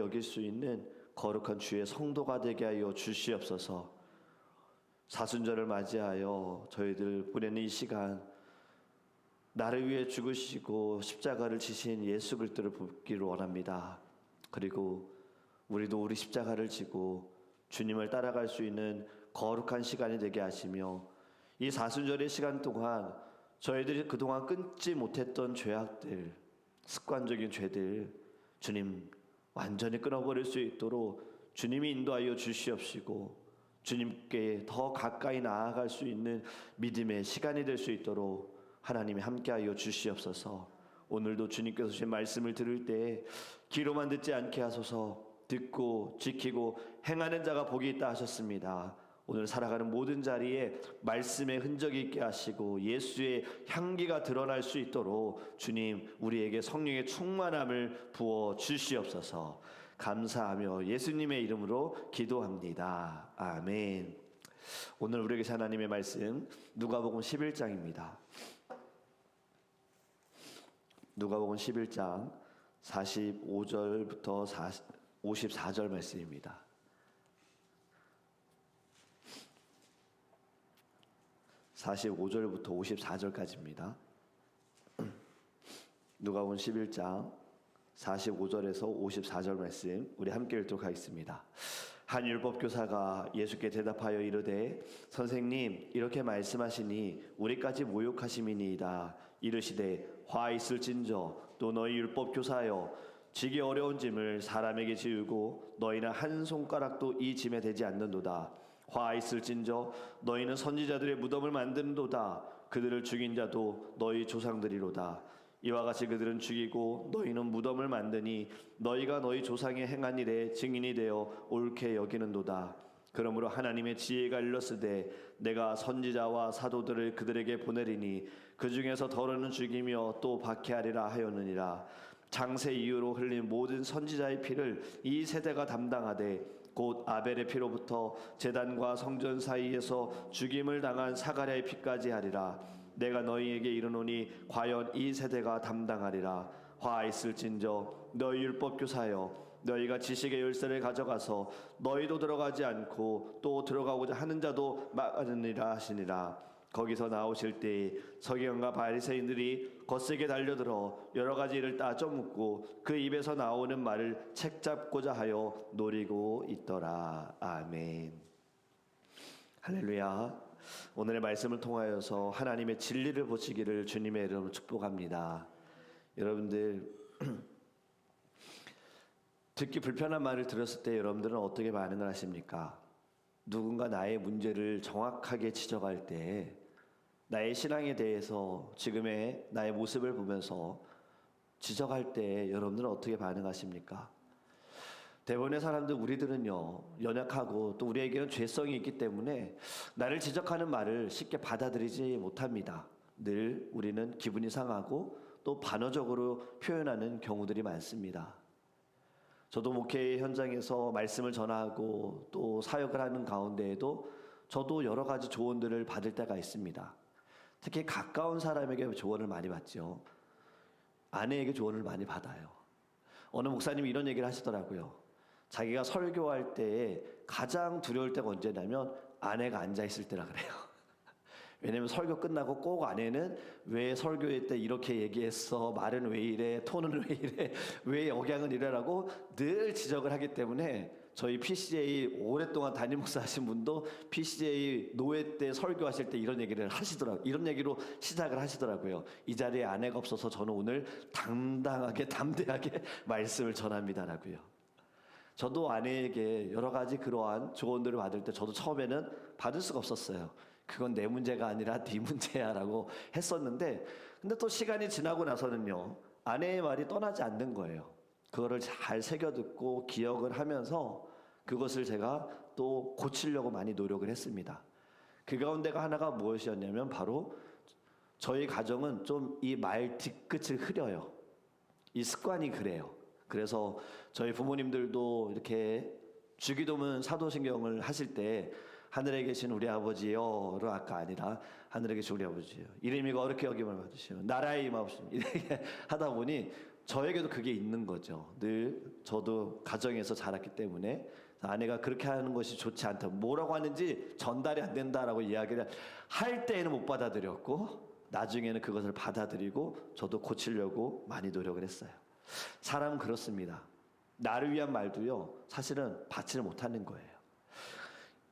여길 수 있는 거룩한 주의 성도가 되게 하여 주시옵소서. 사순절을 맞이하여 저희들 보내는 이 시간, 나를 위해 죽으시고 십자가를 지신 예수 그리스도를 보기를 원합니다. 그리고 우리도 우리 십자가를 지고 주님을 따라갈 수 있는 거룩한 시간이 되게 하시며, 이 사순절의 시간 동안 저희들이 그동안 끊지 못했던 죄악들, 습관적인 죄들, 주님 완전히 끊어버릴 수 있도록 주님이 인도하여 주시옵시고, 주님께 더 가까이 나아갈 수 있는 믿음의 시간이 될 수 있도록 하나님이 함께하여 주시옵소서. 오늘도 주님께서 주신 말씀을 들을 때 귀로만 듣지 않게 하소서. 듣고 지키고 행하는 자가 복이 있다 하셨습니다. 오늘 살아가는 모든 자리에 말씀의 흔적이 있게 하시고 예수의 향기가 드러날 수 있도록 주님 우리에게 성령의 충만함을 부어 주시옵소서. 감사하며 예수님의 이름으로 기도합니다. 아멘. 오늘 우리에게 하나님의 말씀 누가복음 11장입니다. 누가복음 11장 45절부터 54절 말씀입니다. (45절부터 54절까지입니다) 누가복음 11장 45절에서 54절 말씀 우리 함께 읽도록 하겠습니다. 한 율법교사가 예수께 대답하여 이르되 선생님 이렇게 말씀하시니 우리까지 모욕하심이니이다. 이르시되 화 있을진저 또 너희 율법교사여 지기 어려운 짐을 사람에게 지우고 너희는 한 손가락도 이 짐에 대지 않는도다. 화 있을진저 너희는 선지자들의 무덤을 만드는도다. 그들을 죽인 자도 너희 조상들이로다. 이와 같이 그들은 죽이고 너희는 무덤을 만드니 너희가 너희 조상의 행한 일에 증인이 되어 옳게 여기는도다. 그러므로 하나님의 지혜가 일렀으되 내가 선지자와 사도들을 그들에게 보내리니 그 중에서 더러는 죽이며 또 박해하리라 하였느니라. 장세 이후로 흘린 모든 선지자의 피를 이 세대가 담당하되 곧 아벨의 피로부터 제단과 성전 사이에서 죽임을 당한 사가랴의 피까지 하리라. 내가 너희에게 이르노니 과연 이 세대가 담당하리라. 화 있을진저 너희 율법교사여 너희가 지식의 열쇠를 가져가서 너희도 들어가지 않고 또 들어가고자 하는 자도 막으니라 하시니라. 거기서 나오실 때에 서기관과 바리새인들이 거세게 달려들어 여러 가지 일을 따져 묻고 그 입에서 나오는 말을 책잡고자 하여 노리고 있더라. 아멘. 할렐루야. 오늘의 말씀을 통하여서 하나님의 진리를 보시기를 주님의 이름으로 축복합니다. 여러분들 듣기 불편한 말을 들었을 때 여러분들은 어떻게 반응을 하십니까? 누군가 나의 문제를 정확하게 지적할 때 나의 신앙에 대해서 지금의 나의 모습을 보면서 지적할 때 여러분들은 어떻게 반응하십니까? 대부분의 사람들, 우리들은요 연약하고 또 우리에게는 죄성이 있기 때문에 나를 지적하는 말을 쉽게 받아들이지 못합니다. 늘 우리는 기분이 상하고 또 반어적으로 표현하는 경우들이 많습니다. 저도 목회 현장에서 말씀을 전하고 또 사역을 하는 가운데에도 저도 여러 가지 조언들을 받을 때가 있습니다. 특히 가까운 사람에게 조언을 많이 받죠. 아내에게 조언을 많이 받아요. 어느 목사님이 이런 얘기를 하시더라고요. 자기가 설교할 때에 가장 두려울 때가 언제냐면 아내가 앉아있을 때라 그래요. 왜냐면 설교 끝나고 꼭 아내는 왜 설교회 때 이렇게 얘기했어? 말은 왜 이래? 톤은 왜 이래? 왜 억양은 이래라고 늘 지적을 하기 때문에 저희 PCJ 오랫동안 담임 목사 하신 분도 PCJ 노회 때 설교하실 때 이런 얘기를 하시더라고요. 이런 얘기로 시작을 하시더라고요. 이 자리에 아내가 없어서 저는 오늘 담대하게 말씀을 전합니다라고요. 저도 아내에게 여러 가지 그러한 조언들을 받을 때 저도 처음에는 받을 수가 없었어요. 그건 내 문제가 아니라 네 문제야 라고 했었는데, 근데 또 시간이 지나고 나서는요 아내의 말이 떠나지 않는 거예요. 그거를 잘 새겨듣고 기억을 하면서 그것을 제가 또 고치려고 많이 노력을 했습니다. 그 가운데가 하나가 무엇이었냐면 바로 저희 가정은 좀 이 말 뒤끝을 흐려요. 이 습관이 그래요. 그래서 저희 부모님들도 이렇게 주기도문 사도신경을 하실 때 하늘에 계신 우리 아버지여로 아까 아니라 하늘에 계신 우리 아버지여 이름이 거룩히 여김을 받으시오 나라의 임하옵시며 이렇게 하다 보니 저에게도 그게 있는 거죠. 늘 저도 가정에서 자랐기 때문에 아내가 그렇게 하는 것이 좋지 않다. 뭐라고 하는지 전달이 안 된다라고 이야기를 할 때에는 못 받아들였고 나중에는 그것을 받아들이고 저도 고치려고 많이 노력을 했어요. 사람은 그렇습니다. 나를 위한 말도요, 사실은 받지를 못하는 거예요.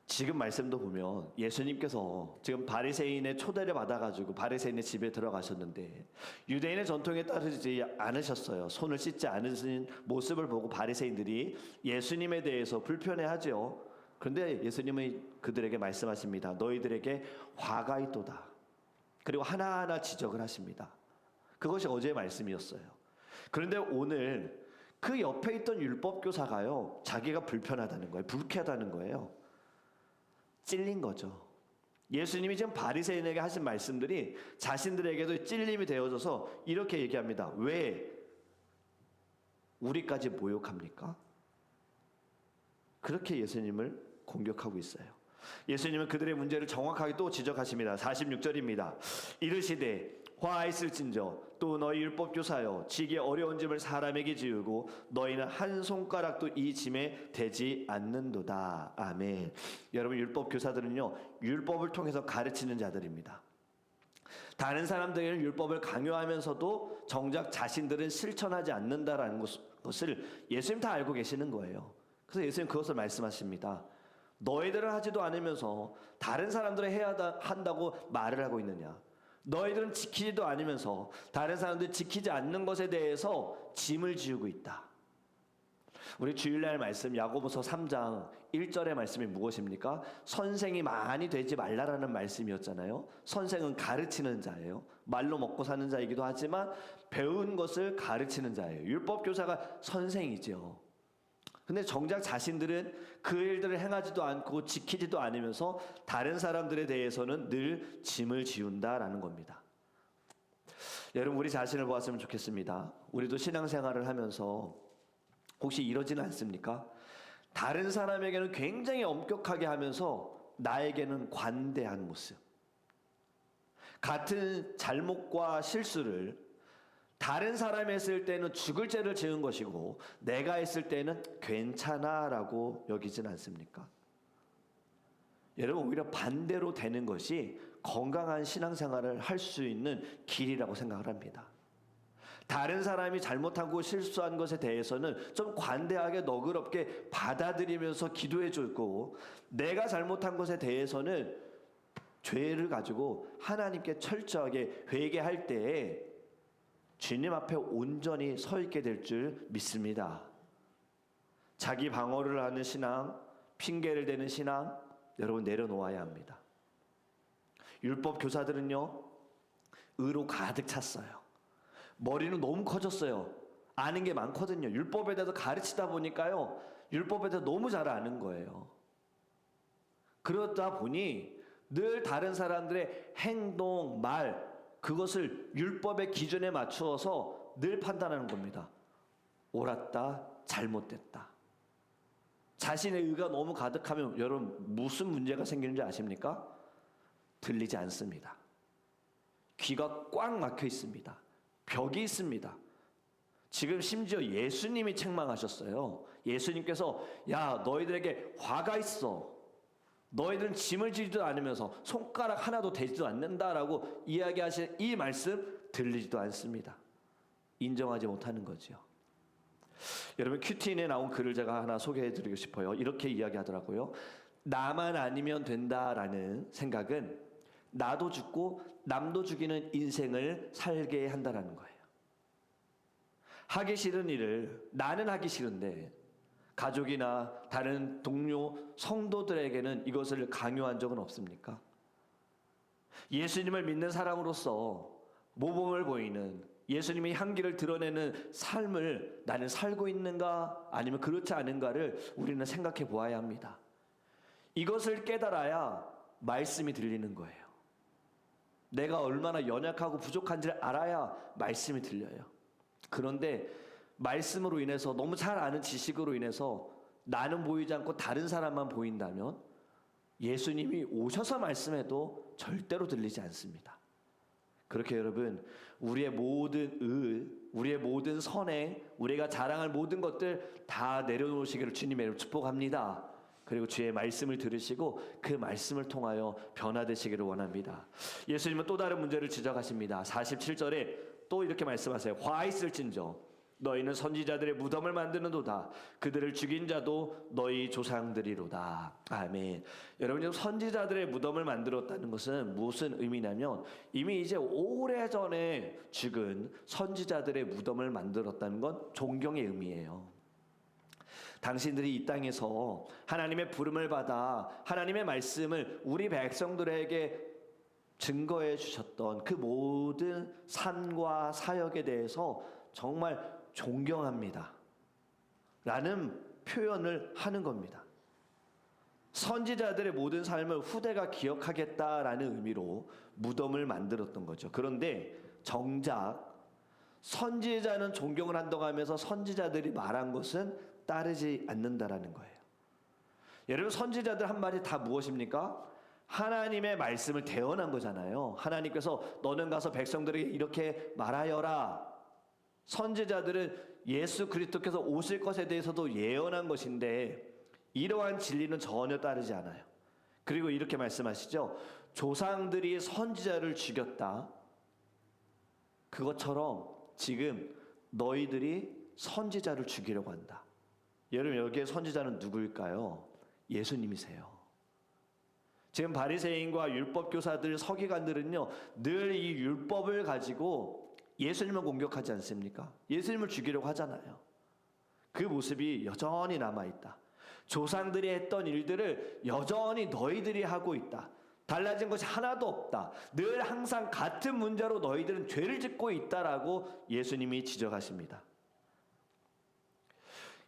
지금 말씀도 보면 예수님께서 지금 바리새인의 초대를 받아가지고 바리새인의 집에 들어가셨는데 유대인의 전통에 따르지 않으셨어요. 손을 씻지 않으신 모습을 보고 바리새인들이 예수님에 대해서 불편해하죠. 그런데 예수님은 그들에게 말씀하십니다. 너희들에게 화가 있도다. 그리고 하나하나 지적을 하십니다. 그것이 어제의 말씀이었어요. 그런데 오늘 그 옆에 있던 율법교사가요, 자기가 불편하다는 거예요. 불쾌하다는 거예요. 찔린 거죠. 예수님이 지금 바리새인에게 하신 말씀들이 자신들에게도 찔림이 되어져서 이렇게 얘기합니다. 왜 우리까지 모욕합니까? 그렇게 예수님을 공격하고 있어요. 예수님은 그들의 문제를 정확하게 또 지적하십니다. 46절입니다. 이르시되 화있을진저 또 너희 율법교사여 지기 어려운 짐을 사람에게 지우고 너희는 한 손가락도 이 짐에 대지 않는도다. 아멘. 여러분, 율법교사들은요, 율법을 통해서 가르치는 자들입니다. 다른 사람들에게는 율법을 강요하면서도 정작 자신들은 실천하지 않는다라는 것을 예수님 다 알고 계시는 거예요. 그래서 예수님 그것을 말씀하십니다. 너희들은 하지도 않으면서 다른 사람들은 해야 한다고 말을 하고 있느냐? 너희들은 지키지도 않으면서 다른 사람들이 지키지 않는 것에 대해서 짐을 지우고 있다. 우리 주일날 말씀 야고보서 3장 1절의 말씀이 무엇입니까? 선생이 많이 되지 말라라는 말씀이었잖아요. 선생은 가르치는 자예요. 말로 먹고 사는 자이기도 하지만 배운 것을 가르치는 자예요. 율법교사가 선생이죠. 근데 정작 자신들은 그 일들을 행하지도 않고 지키지도 않으면서 다른 사람들에 대해서는 늘 짐을 지운다라는 겁니다. 여러분, 우리 자신을 보았으면 좋겠습니다. 우리도 신앙생활을 하면서 혹시 이러지는 않습니까? 다른 사람에게는 굉장히 엄격하게 하면서 나에게는 관대한 모습. 같은 잘못과 실수를 다른 사람이 했을 때는 죽을 죄를 지은 것이고 내가 했을 때는 괜찮아라고 여기진 않습니까? 여러분, 오히려 반대로 되는 것이 건강한 신앙생활을 할 수 있는 길이라고 생각을 합니다. 다른 사람이 잘못하고 실수한 것에 대해서는 좀 관대하게 너그럽게 받아들이면서 기도해 줄 거고, 내가 잘못한 것에 대해서는 죄를 가지고 하나님께 철저하게 회개할 때에 주님 앞에 온전히 서 있게 될 줄 믿습니다. 자기 방어를 하는 신앙, 핑계를 대는 신앙, 여러분 내려놓아야 합니다. 율법 교사들은요, 의로 가득 찼어요. 머리는 너무 커졌어요. 아는 게 많거든요. 율법에 대해서 가르치다 보니까요, 율법에 대해서 너무 잘 아는 거예요. 그러다 보니 늘 다른 사람들의 행동, 말, 그것을 율법의 기준에 맞추어서 늘 판단하는 겁니다. 옳았다, 잘못됐다. 자신의 의가 너무 가득하면 여러분 무슨 문제가 생기는지 아십니까? 들리지 않습니다. 귀가 꽉 막혀 있습니다. 벽이 있습니다. 지금 심지어 예수님이 책망하셨어요. 예수님께서 야, 너희들에게 화가 있어. 너희들은 짐을 지지도 않으면서 손가락 하나도 대지도 않는다라고 이야기하신 이 말씀 들리지도 않습니다. 인정하지 못하는 거죠. 여러분, 큐티인에 나온 글을 제가 하나 소개해드리고 싶어요. 이렇게 이야기하더라고요. 나만 아니면 된다라는 생각은 나도 죽고 남도 죽이는 인생을 살게 한다라는 거예요. 하기 싫은 일을 나는 하기 싫은데 가족이나 다른 동료, 성도들에게는 이것을 강요한 적은 없습니까? 예수님을 믿는 사람으로서 모범을 보이는 예수님의 향기를 드러내는 삶을 나는 살고 있는가 아니면 그렇지 않은가를 우리는 생각해 보아야 합니다. 이것을 깨달아야 말씀이 들리는 거예요. 내가 얼마나 연약하고 부족한지를 알아야 말씀이 들려요. 그런데 말씀으로 인해서 너무 잘 아는 지식으로 인해서 나는 보이지 않고 다른 사람만 보인다면 예수님이 오셔서 말씀해도 절대로 들리지 않습니다. 그렇게 여러분, 우리의 모든 우리의 모든 선행, 우리가 자랑할 모든 것들 다 내려놓으시기를 주님의 이름으로 축복합니다. 그리고 주의 말씀을 들으시고 그 말씀을 통하여 변화되시기를 원합니다. 예수님은 또 다른 문제를 지적하십니다. 47절에 또 이렇게 말씀하세요. 화 있을진저 너희는 선지자들의 무덤을 만드는도다. 그들을 죽인 자도 너희 조상들이로다. 아멘. 여러분, 지금 선지자들의 무덤을 만들었다는 것은 무슨 의미냐면 이미 이제 오래전에 죽은 선지자들의 무덤을 만들었다는 건 존경의 의미예요. 당신들이 이 땅에서 하나님의 부름을 받아 하나님의 말씀을 우리 백성들에게 증거해 주셨던 그 모든 산과 사역에 대해서 정말 존경합니다 라는 표현을 하는 겁니다. 선지자들의 모든 삶을 후대가 기억하겠다라는 의미로 무덤을 만들었던 거죠. 그런데 정작 선지자는 존경을 한다고 하면서 선지자들이 말한 것은 따르지 않는다라는 거예요. 여러분, 선지자들 한 말이 다 무엇입니까? 하나님의 말씀을 대언한 거잖아요. 하나님께서 너는 가서 백성들에게 이렇게 말하여라. 선지자들은 예수 그리스도께서 오실 것에 대해서도 예언한 것인데 이러한 진리는 전혀 따르지 않아요. 그리고 이렇게 말씀하시죠. 조상들이 선지자를 죽였다. 그것처럼 지금 너희들이 선지자를 죽이려고 한다. 여러분, 여기에 선지자는 누구일까요? 예수님이세요. 지금 바리새인과 율법 교사들, 서기관들은요 늘 이 율법을 가지고 예수님을 공격하지 않습니까? 예수님을 죽이려고 하잖아요. 그 모습이 여전히 남아있다. 조상들이 했던 일들을 여전히 너희들이 하고 있다. 달라진 것이 하나도 없다. 늘 항상 같은 문제로 너희들은 죄를 짓고 있다라고 예수님이 지적하십니다.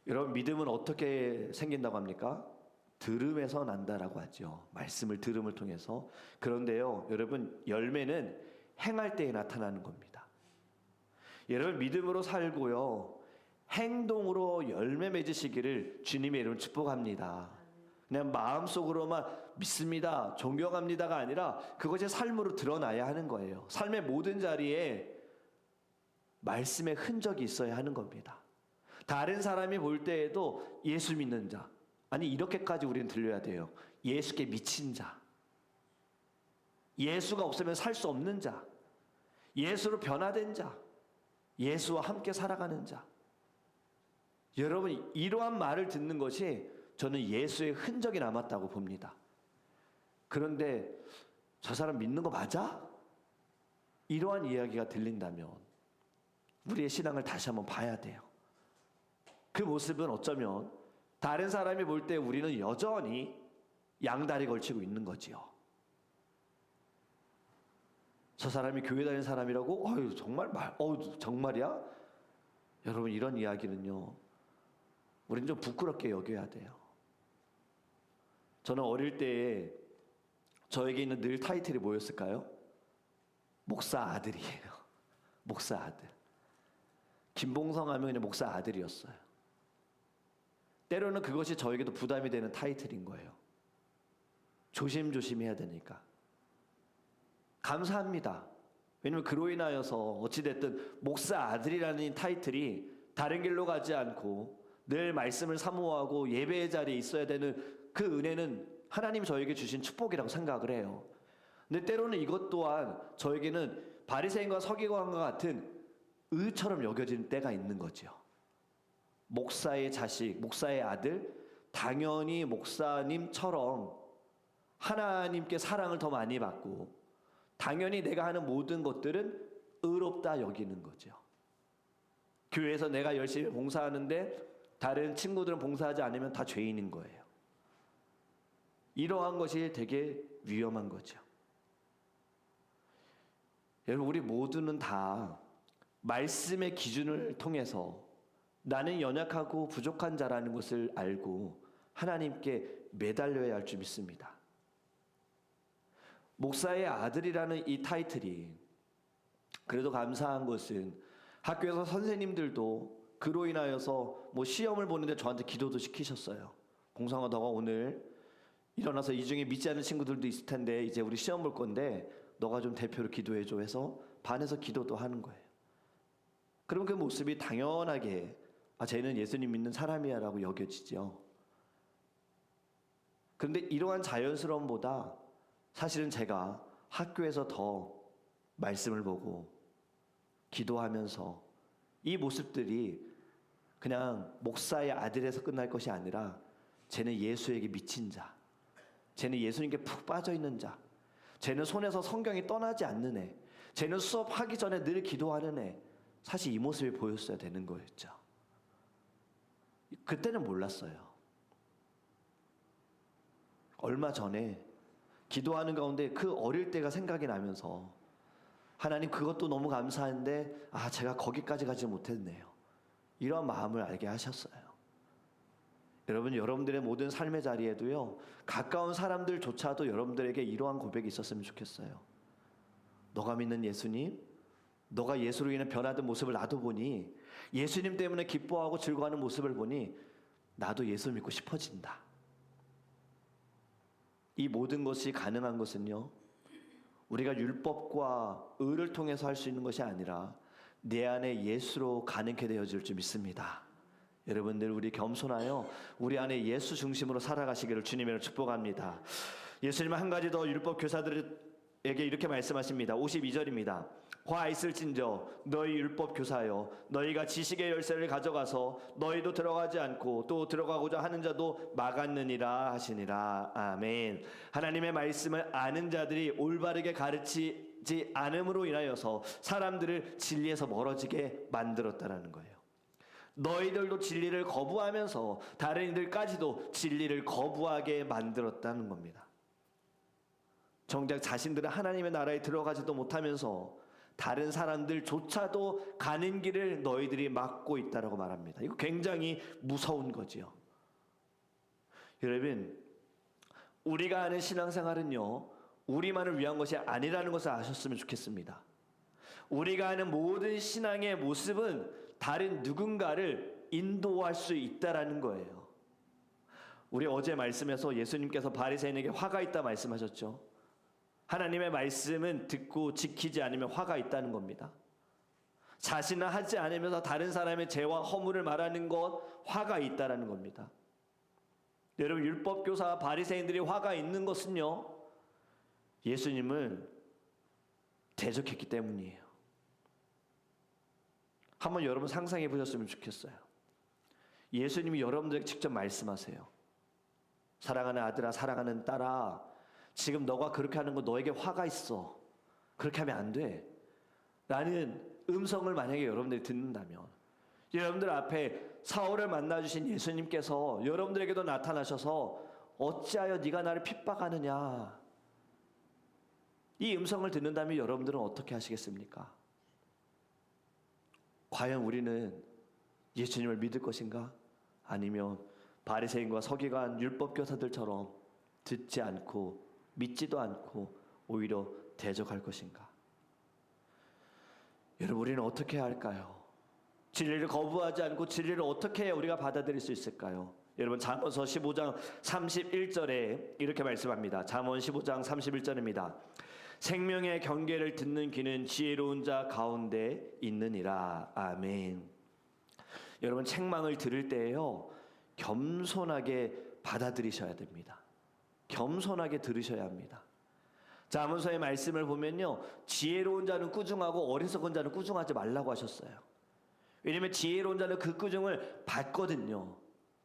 여러분, 믿음은 어떻게 생긴다고 합니까? 들음에서 난다라고 하죠. 말씀을 들음을 통해서. 그런데요, 여러분, 열매는 행할 때에 나타나는 겁니다. 여러분, 믿음으로 살고요 행동으로 열매 맺으시기를 주님의 이름으로 축복합니다. 그냥 마음속으로만 믿습니다, 존경합니다가 아니라 그것이 삶으로 드러나야 하는 거예요. 삶의 모든 자리에 말씀의 흔적이 있어야 하는 겁니다. 다른 사람이 볼 때에도 예수 믿는 자, 아니 이렇게까지 우리는 들려야 돼요. 예수께 미친 자, 예수가 없으면 살 수 없는 자, 예수로 변화된 자, 예수와 함께 살아가는 자. 여러분, 이러한 말을 듣는 것이 저는 예수의 흔적이 남았다고 봅니다. 그런데 저 사람 믿는 거 맞아? 이러한 이야기가 들린다면 우리의 신앙을 다시 한번 봐야 돼요. 그 모습은 어쩌면 다른 사람이 볼 때 우리는 여전히 양다리 걸치고 있는 거지요. 저 사람이 교회 다니는 사람이라고? 어휴, 정말이야? 여러분, 이런 이야기는요 우린 좀 부끄럽게 여겨야 돼요. 저는 어릴 때에 저에게 있는 늘 타이틀이 뭐였을까요? 목사 아들이에요. 목사 아들. 김봉성 하면 그냥 목사 아들이었어요. 때로는 그것이 저에게도 부담이 되는 타이틀인 거예요. 조심조심 해야 되니까. 감사합니다. 왜냐면 그로 인하여서 어찌됐든 목사 아들이라는 타이틀이 다른 길로 가지 않고 늘 말씀을 사모하고 예배의 자리에 있어야 되는 그 은혜는 하나님이 저에게 주신 축복이라고 생각을 해요. 근데 때로는 이것 또한 저에게는 바리새인과 서기관과 같은 의처럼 여겨지는 때가 있는 거죠. 목사의 자식, 목사의 아들, 당연히 목사님처럼 하나님께 사랑을 더 많이 받고 당연히 내가 하는 모든 것들은 의롭다 여기는 거죠. 교회에서 내가 열심히 봉사하는데 다른 친구들은 봉사하지 않으면 다 죄인인 거예요. 이러한 것이 되게 위험한 거죠. 여러분, 우리 모두는 다 말씀의 기준을 통해서 나는 연약하고 부족한 자라는 것을 알고 하나님께 매달려야 할 줄 믿습니다. 목사의 아들이라는 이 타이틀이 그래도 감사한 것은 학교에서 선생님들도 그로 인하여서 시험을 보는데 저한테 기도도 시키셨어요. 봉상아, 너가 오늘 일어나서 이 중에 믿지 않는 친구들도 있을 텐데 이제 우리 시험 볼 건데 너가 좀 대표로 기도해줘 해서 반에서 기도도 하는 거예요. 그럼 그 모습이 당연하게 쟤는 예수님 믿는 사람이야 라고 여겨지죠. 그런데 이러한 자연스러움보다 사실은 제가 학교에서 더 말씀을 보고 기도하면서 이 모습들이 그냥 목사의 아들에서 끝날 것이 아니라 쟤는 예수에게 미친 자, 쟤는 예수님께 푹 빠져있는 자, 쟤는 손에서 성경이 떠나지 않는 애, 쟤는 수업하기 전에 늘 기도하는 애, 사실 이 모습이 보였어야 되는 거였죠. 그때는 몰랐어요. 얼마 전에 기도하는 가운데 그 어릴 때가 생각이 나면서 하나님 그것도 너무 감사한데 제가 거기까지 가지 못했네요. 이런 마음을 알게 하셨어요. 여러분, 여러분들의 모든 삶의 자리에도요, 가까운 사람들조차도 여러분들에게 이러한 고백이 있었으면 좋겠어요. 너가 믿는 예수님, 너가 예수로 인해 변화된 모습을 나도 보니, 예수님 때문에 기뻐하고 즐거워하는 모습을 보니 나도 예수 믿고 싶어진다. 이 모든 것이 가능한 것은요, 우리가 율법과 의를 통해서 할 수 있는 것이 아니라 내 안에 예수로 가능케 되어질 줄 믿습니다. 여러분들, 우리 겸손하여 우리 안에 예수 중심으로 살아가시기를 주님으로 축복합니다. 예수님은 한 가지 더 율법 교사들에게 이렇게 말씀하십니다. 52절입니다. 화 있을진저 너희 율법 교사여, 너희가 지식의 열쇠를 가져가서 너희도 들어가지 않고 또 들어가고자 하는 자도 막았느니라 하시니라. 아멘. 하나님의 말씀을 아는 자들이 올바르게 가르치지 않음으로 인하여서 사람들을 진리에서 멀어지게 만들었다라는 거예요. 너희들도 진리를 거부하면서 다른 이들까지도 진리를 거부하게 만들었다는 겁니다. 정작 자신들은 하나님의 나라에 들어가지도 못하면서 다른 사람들조차도 가는 길을 너희들이 막고 있다라고 말합니다. 이거 굉장히 무서운 거지요. 여러분, 우리가 하는 신앙생활은요, 우리만을 위한 것이 아니라는 것을 아셨으면 좋겠습니다. 우리가 하는 모든 신앙의 모습은 다른 누군가를 인도할 수 있다라는 거예요. 우리 어제 말씀에서 예수님께서 바리새인에게 화가 있다 말씀하셨죠. 하나님의 말씀은 듣고 지키지 않으면 화가 있다는 겁니다. 자신은 하지 않으면서 다른 사람의 죄와 허물을 말하는 것, 화가 있다라는 겁니다. 여러분, 율법교사와 바리새인들이 화가 있는 것은요, 예수님을 대적했기 때문이에요. 한번 여러분 상상해 보셨으면 좋겠어요. 예수님이 여러분들에게 직접 말씀하세요. 사랑하는 아들아, 사랑하는 딸아, 지금 너가 그렇게 하는 거 너에게 화가 있어. 그렇게 하면 안 돼. 라는 음성을 만약에 여러분들이 듣는다면, 여러분들 앞에 사울을 만나주신 예수님께서 여러분들에게도 나타나셔서 어찌하여 네가 나를 핍박하느냐, 이 음성을 듣는다면 여러분들은 어떻게 하시겠습니까? 과연 우리는 예수님을 믿을 것인가? 아니면 바리새인과 서기관 율법교사들처럼 듣지 않고 믿지도 않고 오히려 대적할 것인가? 여러분, 우리는 어떻게 해야 할까요? 진리를 거부하지 않고 진리를 어떻게 해야 우리가 받아들일 수 있을까요? 여러분, 잠언서 15장 31절에 이렇게 말씀합니다. 잠언 15장 31절입니다. 생명의 경계를 듣는 귀는 지혜로운 자 가운데 있느니라. 아멘. 여러분, 책망을 들을 때에요, 겸손하게 받아들이셔야 됩니다. 겸손하게 들으셔야 합니다. 잠언서의 말씀을 보면요, 지혜로운 자는 꾸중하고 어리석은 자는 꾸중하지 말라고 하셨어요. 왜냐하면 지혜로운 자는 그 꾸중을 받거든요.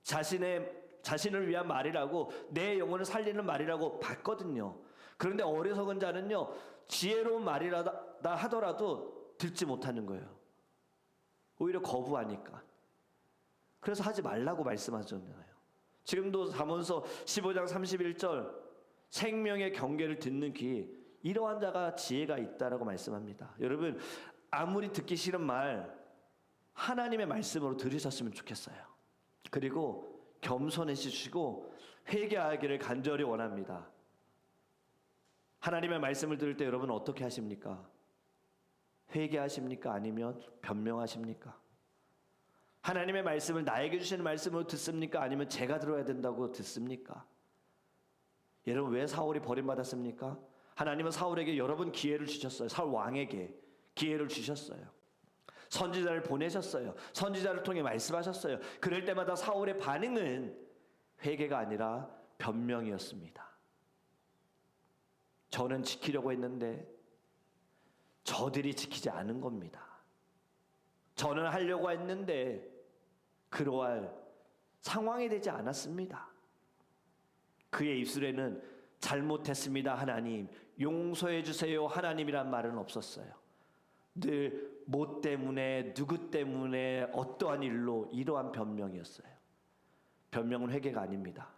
자신을 위한 말이라고, 내 영혼을 살리는 말이라고 받거든요. 그런데 어리석은 자는요, 지혜로운 말이라다 하더라도 듣지 못하는 거예요. 오히려 거부하니까. 그래서 하지 말라고 말씀하셨잖아요. 지금도 잠언서 15장 31절, 생명의 경계를 듣는 귀, 이러한 자가 지혜가 있다라고 말씀합니다. 여러분, 아무리 듣기 싫은 말 하나님의 말씀으로 들으셨으면 좋겠어요. 그리고 겸손해지시고 회개하기를 간절히 원합니다. 하나님의 말씀을 들을 때 여러분 어떻게 하십니까? 회개하십니까? 아니면 변명하십니까? 하나님의 말씀을 나에게 주시는 말씀으로 듣습니까? 아니면 제가 들어야 된다고 듣습니까? 여러분, 왜 사울이 버림받았습니까? 하나님은 사울에게 여러 번 기회를 주셨어요. 사울 왕에게 기회를 주셨어요. 선지자를 보내셨어요. 선지자를 통해 말씀하셨어요. 그럴 때마다 사울의 반응은 회개가 아니라 변명이었습니다. 저는 지키려고 했는데 저들이 지키지 않은 겁니다. 저는 하려고 했는데 그러할 상황이 되지 않았습니다. 그의 입술에는 잘못했습니다 하나님, 용서해 주세요 하나님이란 말은 없었어요. 늘 뭐 때문에, 누구 때문에, 어떠한 일로, 이러한 변명이었어요. 변명은 회개가 아닙니다.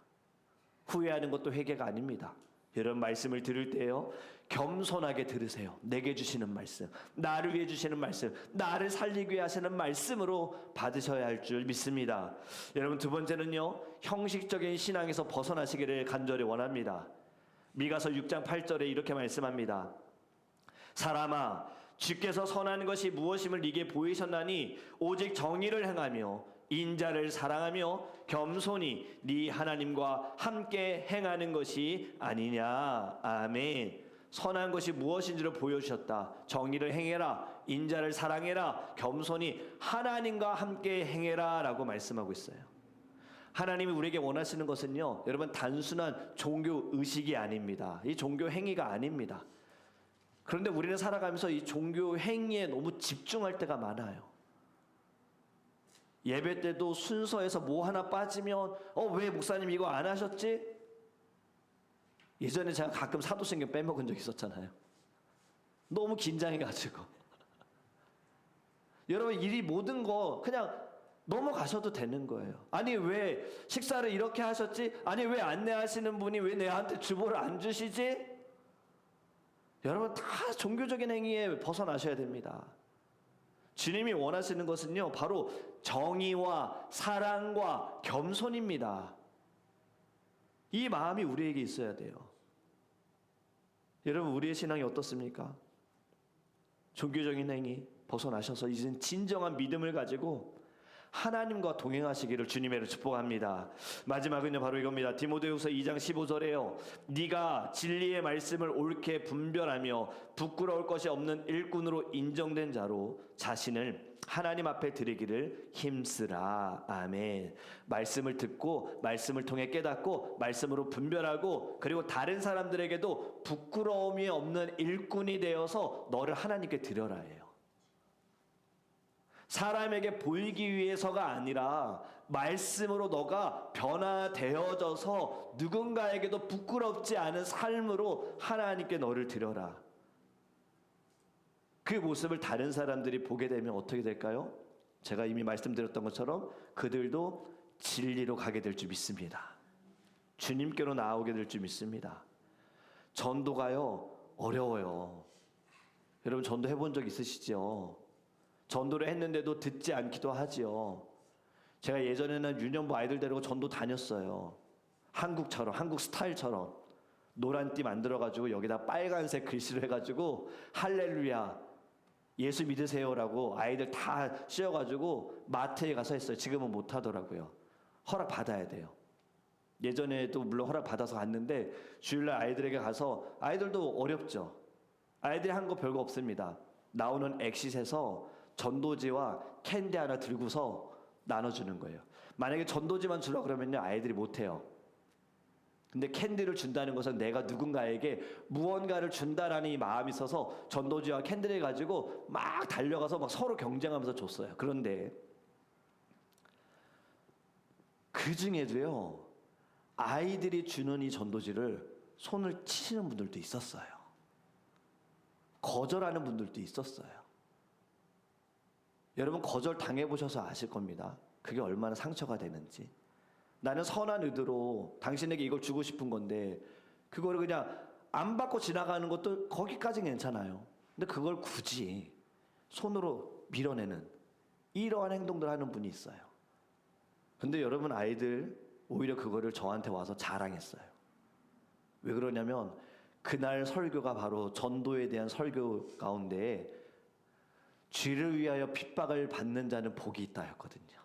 후회하는 것도 회개가 아닙니다. 이런 말씀을 들을 때요, 겸손하게 들으세요. 내게 주시는 말씀, 나를 위해 주시는 말씀, 나를 살리기 위해 하시는 말씀으로 받으셔야 할 줄 믿습니다. 여러분, 두 번째는요, 형식적인 신앙에서 벗어나시기를 간절히 원합니다. 미가서 6장 8절에 이렇게 말씀합니다. 사람아, 주께서 선한 것이 무엇임을 네게 보이셨나니 오직 정의를 행하며 인자를 사랑하며 겸손히 네 하나님과 함께 행하는 것이 아니냐. 아멘. 선한 것이 무엇인지를 보여주셨다. 정의를 행해라, 인자를 사랑해라, 겸손히 하나님과 함께 행해라 라고 말씀하고 있어요. 하나님이 우리에게 원하시는 것은요, 여러분, 단순한 종교 의식이 아닙니다. 이 종교 행위가 아닙니다. 그런데 우리는 살아가면서 이 종교 행위에 너무 집중할 때가 많아요. 예배 때도 순서에서 뭐 하나 빠지면 왜 목사님 이거 안 하셨지? 예전에 제가 가끔 사도신경 빼먹은 적 있었잖아요. 너무 긴장해가지고. 여러분, 일이 모든 거 그냥 넘어가셔도 되는 거예요. 아니 왜 식사를 이렇게 하셨지? 아니 왜 안내하시는 분이 왜 내한테 주보를 안 주시지? 여러분, 다 종교적인 행위에 벗어나셔야 됩니다. 주님이 원하시는 것은요, 바로 정의와 사랑과 겸손입니다. 이 마음이 우리에게 있어야 돼요. 여러분, 우리의 신앙이 어떻습니까? 종교적인 행위 벗어나셔서 이젠 진정한 믿음을 가지고 하나님과 동행하시기를 주님의 축복합니다. 마지막은요, 바로 이겁니다. 디모데후서 2장 15절에요. 네가 진리의 말씀을 옳게 분별하며 부끄러울 것이 없는 일꾼으로 인정된 자로 자신을 하나님 앞에 드리기를 힘쓰라. 아멘. 말씀을 듣고 말씀을 통해 깨닫고 말씀으로 분별하고, 그리고 다른 사람들에게도 부끄러움이 없는 일꾼이 되어서 너를 하나님께 드려라 해요. 사람에게 보이기 위해서가 아니라 말씀으로 너가 변화되어져서 누군가에게도 부끄럽지 않은 삶으로 하나님께 너를 드려라. 그 모습을 다른 사람들이 보게 되면 어떻게 될까요? 제가 이미 말씀드렸던 것처럼 그들도 진리로 가게 될 줄 믿습니다. 주님께로 나오게 될 줄 믿습니다. 전도가요, 어려워요. 여러분, 전도 해본 적 있으시죠? 전도를 했는데도 듣지 않기도 하지요. 제가 예전에는 유년부 아이들 데리고 전도 다녔어요. 한국처럼, 한국 스타일처럼 노란 띠 만들어가지고 여기다 빨간색 글씨를 해가지고 할렐루야, 예수 믿으세요라고 아이들 다 씌워가지고 마트에 가서 했어요. 지금은 못 하더라고요. 허락 받아야 돼요. 예전에도 물론 허락 받아서 갔는데 주일날 아이들에게 가서, 아이들도 어렵죠. 아이들이 한 거 별거 없습니다. 나오는 엑싯에서 전도지와 캔디 하나 들고서 나눠주는 거예요. 만약에 전도지만 주라 그러면요, 아이들이 못해요. 근데 캔디를 준다는 것은 내가 누군가에게 무언가를 준다라는 이 마음이 있어서 전도지와 캔디를 가지고 막 달려가서 막 서로 경쟁하면서 줬어요. 그런데 그 중에도요, 아이들이 주는 이 전도지를 손을 치시는 분들도 있었어요. 거절하는 분들도 있었어요. 여러분, 거절 당해보셔서 아실 겁니다. 그게 얼마나 상처가 되는지. 나는 선한 의도로 당신에게 이걸 주고 싶은 건데 그거를 그냥 안 받고 지나가는 것도 거기까지는 괜찮아요. 근데 그걸 굳이 손으로 밀어내는 이러한 행동들 하는 분이 있어요. 근데 여러분, 아이들 오히려 그거를 저한테 와서 자랑했어요. 왜 그러냐면 그날 설교가 바로 전도에 대한 설교 가운데 쥐를 위하여 핍박을 받는 자는 복이 있다였거든요.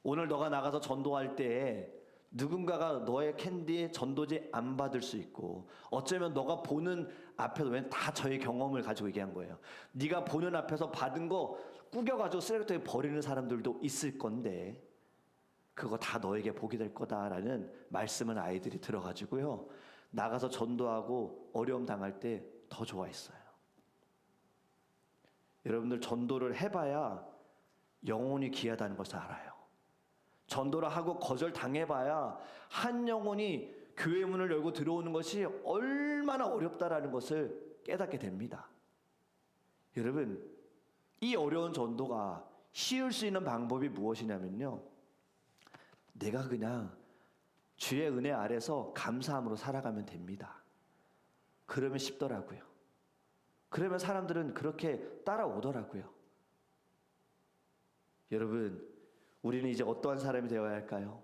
오늘 너가 나가서 전도할 때 누군가가 너의 캔디 전도지 안 받을 수 있고, 어쩌면 너가 보는 앞에서, 왜냐면 다 저의 경험을 가지고 얘기한 거예요. 네가 보는 앞에서 받은 거 구겨가지고 쓰레기통에 버리는 사람들도 있을 건데 그거 다 너에게 복이 될 거다라는 말씀을 아이들이 들어가지고요, 나가서 전도하고 어려움 당할 때 더 좋아했어요. 여러분들 전도를 해봐야 영혼이 귀하다는 것을 알아요. 전도를 하고 거절 당해봐야 한 영혼이 교회 문을 열고 들어오는 것이 얼마나 어렵다라는 것을 깨닫게 됩니다. 여러분, 이 어려운 전도가 쉬울 수 있는 방법이 무엇이냐면요, 내가 그냥 주의 은혜 아래서 감사함으로 살아가면 됩니다. 그러면 쉽더라고요. 그러면 사람들은 그렇게 따라오더라고요. 여러분, 우리는 이제 어떠한 사람이 되어야 할까요?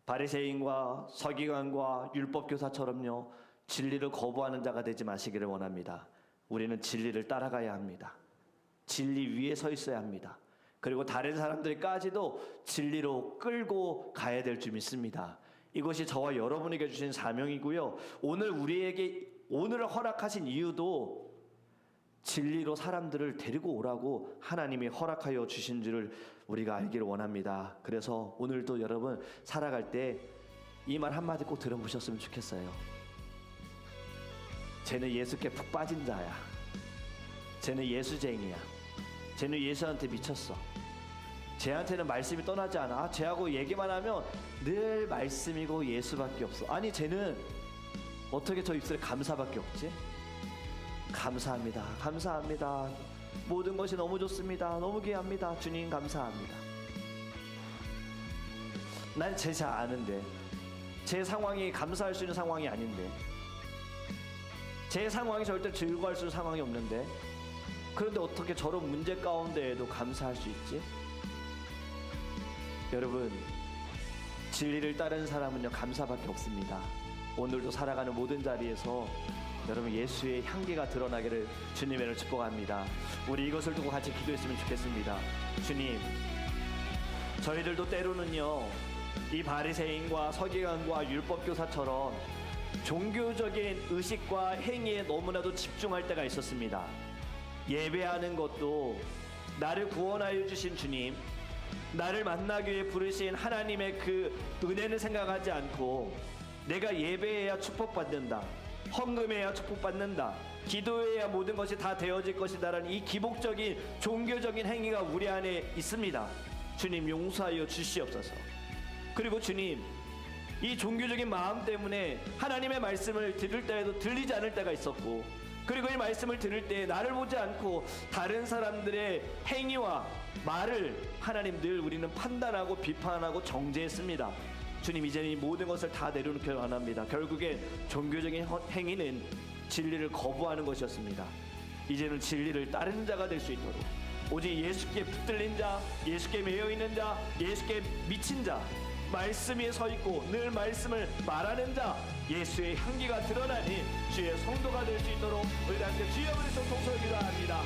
바리새인과 서기관과 율법교사처럼요, 진리를 거부하는 자가 되지 마시기를 원합니다. 우리는 진리를 따라가야 합니다. 진리 위에 서 있어야 합니다. 그리고 다른 사람들까지도 진리로 끌고 가야 될 줄 믿습니다. 이것이 저와 여러분에게 주신 사명이고요, 오늘 허락하신 이유도 진리로 사람들을 데리고 오라고 하나님이 허락하여 주신 줄을 우리가 알기를 원합니다. 그래서 오늘도 여러분 살아갈 때 이 말 한마디 꼭 들어보셨으면 좋겠어요. 쟤는 예수께 푹 빠진 자야. 쟤는 예수쟁이야. 쟤는 예수한테 미쳤어. 쟤한테는 말씀이 떠나지 않아. 쟤하고 얘기만 하면 늘 말씀이고 예수밖에 없어. 아니, 쟤는 어떻게 저 입술에 감사밖에 없지? 감사합니다. 감사합니다. 모든 것이 너무 좋습니다. 너무 귀합니다. 주님 감사합니다. 난 제 잘 아는데, 제 상황이 감사할 수 있는 상황이 아닌데, 제 상황이 절대 즐거워할 수 있는 상황이 없는데, 그런데 어떻게 저런 문제 가운데에도 감사할 수 있지? 여러분, 진리를 따르는 사람은요, 감사밖에 없습니다. 오늘도 살아가는 모든 자리에서 여러분 예수의 향기가 드러나기를 주님의 이름으로 축복합니다. 우리 이것을 두고 같이 기도했으면 좋겠습니다. 주님, 저희들도 때로는요, 이 바리새인과 서기관과 율법교사처럼 종교적인 의식과 행위에 너무나도 집중할 때가 있었습니다. 예배하는 것도 나를 구원하여 주신 주님, 나를 만나기 위해 부르신 하나님의 그 은혜는 생각하지 않고, 내가 예배해야 축복받는다, 헌금해야 축복받는다, 기도해야 모든 것이 다 되어질 것이다라는 이 기복적인 종교적인 행위가 우리 안에 있습니다. 주님 용서하여 주시옵소서. 그리고 주님, 이 종교적인 마음 때문에 하나님의 말씀을 들을 때에도 들리지 않을 때가 있었고, 그리고 이 말씀을 들을 때 나를 보지 않고 다른 사람들의 행위와 말을 하나님 늘 우리는 판단하고 비판하고 정죄했습니다. 주님, 이제는 이 모든 것을 다 내려놓기를 원합니다. 결국에 종교적인 행위는 진리를 거부하는 것이었습니다. 이제는 진리를 따르는 자가 될 수 있도록, 오직 예수께 붙들린 자, 예수께 매여있는 자, 예수께 미친 자, 말씀 위에 서 있고 늘 말씀을 말하는 자, 예수의 향기가 드러나니 주의 성도가 될 수 있도록 우리 함께 주여 그리스도 통솔 기도합니다.